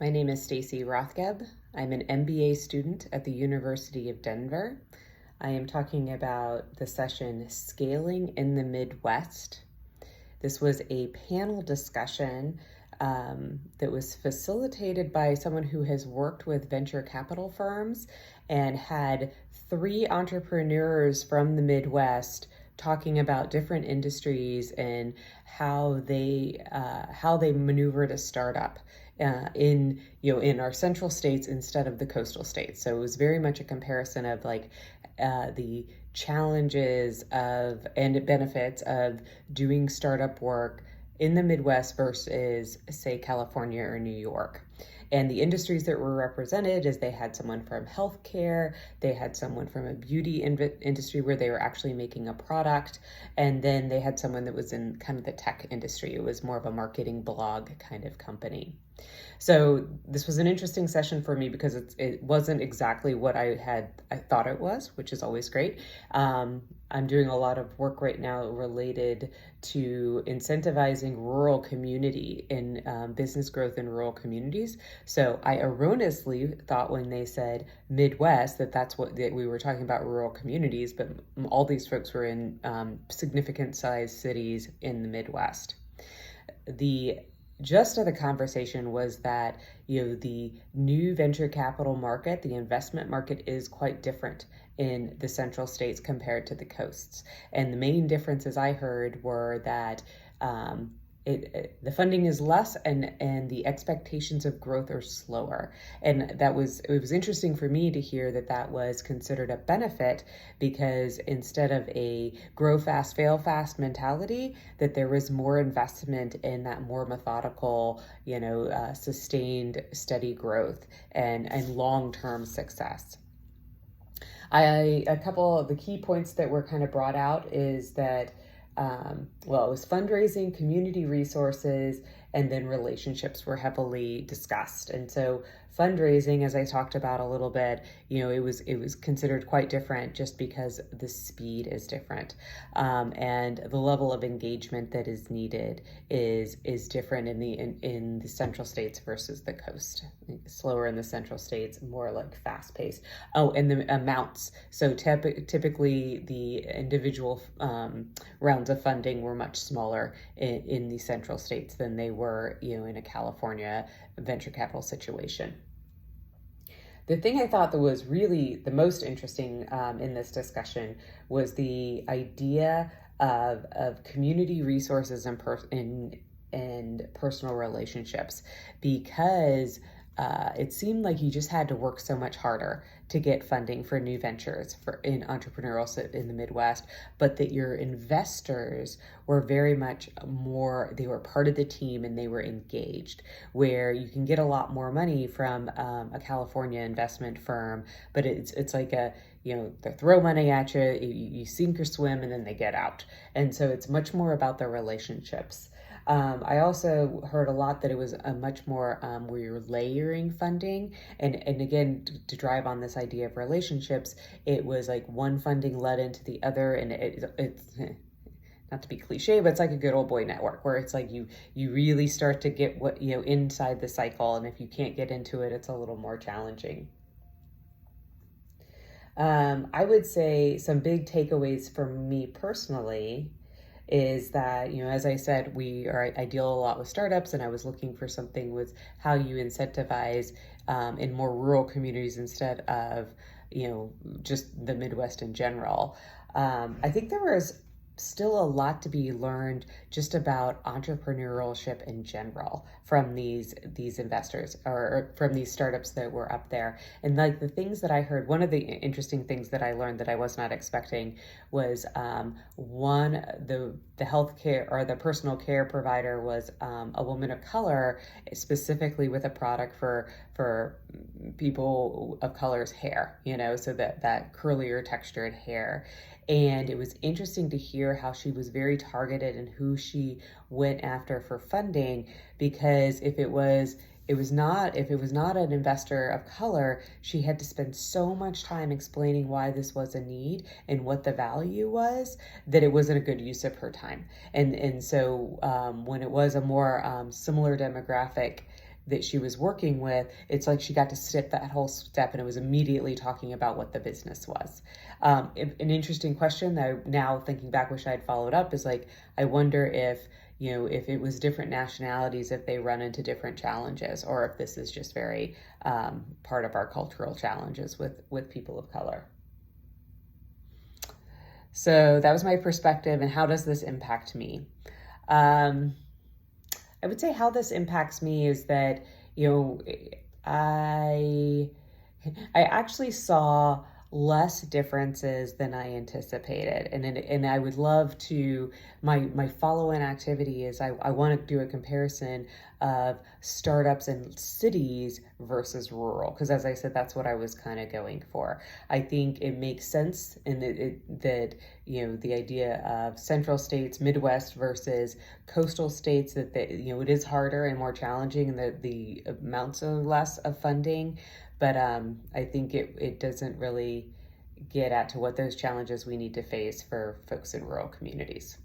My name is Stacy Rothgeb. I'm an MBA student at the University of Denver. I am talking about the session Scaling in the Midwest. This was a panel discussion that was facilitated by someone who has worked with venture capital firms and had three entrepreneurs from the Midwest talking about different industries and how they maneuvered a startup in our central states instead of the coastal states. So it was very much a comparison of the challenges of and benefits of doing startup work in the Midwest versus, say, California or New York. And the industries that were represented is they had someone from healthcare, they had someone from a beauty industry where they were actually making a product, and then they had someone that was in kind of the tech industry. It was more of a marketing blog kind of company. So this was an interesting session for me because it wasn't exactly what I thought it was, which is always great. I'm doing a lot of work right now related to incentivizing rural community in business growth in rural communities. So I erroneously thought when they said Midwest that we were talking about rural communities, but all these folks were in significant sized cities in the Midwest. The gist of the conversation was that the new venture capital market, the investment market, is quite different in the central states compared to the coasts. And the main differences I heard were that the funding is less and the expectations of growth are slower. And it was interesting for me to hear that was considered a benefit, because instead of a grow fast, fail fast mentality, that there was more investment in that more methodical, sustained, steady growth and long-term success. A couple of the key points that were kind of brought out is that it was fundraising, community resources, and then relationships were heavily discussed. And so fundraising, as I talked about a little bit, it was considered quite different just because the speed is different, and the level of engagement that is needed is different in the central states versus the coast. Slower in the central states, more like fast paced. Oh, and the amounts. So typically the individual rounds of funding were much smaller in the central states than they were, in a California venture capital situation. The thing I thought that was really the most interesting in this discussion was the idea of community resources and personal relationships, because it seemed like you just had to work so much harder to get funding for new ventures in entrepreneurial in the Midwest, but that your investors were very much more, they were part of the team and they were engaged, where you can get a lot more money from a California investment firm, but it's like they throw money at you, you sink or swim, and then they get out. And so it's much more about the relationships. I also heard a lot that it was a much more where you're layering funding, and again, to drive on this idea of relationships, it was like one funding led into the other, and it's not to be cliche, but it's like a good old boy network, where it's like you really start to get what inside the cycle, and if you can't get into it, it's a little more challenging. I would say some big takeaways for me personally is that, as I said, I deal a lot with startups, and I was looking for something with how you incentivize in more rural communities instead of, just the Midwest in general. I think there was still a lot to be learned just about entrepreneurship in general from these investors, or from these startups that were up there. And like the things that I heard, one of the interesting things that I learned that I was not expecting was the healthcare or the personal care provider was a woman of color, specifically with a product for people of color's hair, so that curlier textured hair. And it was interesting to hear how she was very targeted in who she went after for funding, because if it was not an investor of color, she had to spend so much time explaining why this was a need and what the value was, that it wasn't a good use of her time. And so when it was a more similar demographic, that she was working with, it's like she got to skip that whole step and it was immediately talking about what the business was. An interesting question that I, now thinking back, wish I had followed up is like, I wonder if, if it was different nationalities, if they run into different challenges, or if this is just very part of our cultural challenges with people of color. So that was my perspective, and how does this impact me? I would say how this impacts me is that, I I actually saw less differences than I anticipated. And I would love to, my follow-in activity is I want to do a comparison of startups in cities versus rural. Because as I said, that's what I was kind of going for. I think it makes sense in that, the idea of central states, Midwest versus coastal states, that, it is harder and more challenging, and the amounts of less of funding. But I think it doesn't really get at to what those challenges we need to face for folks in rural communities.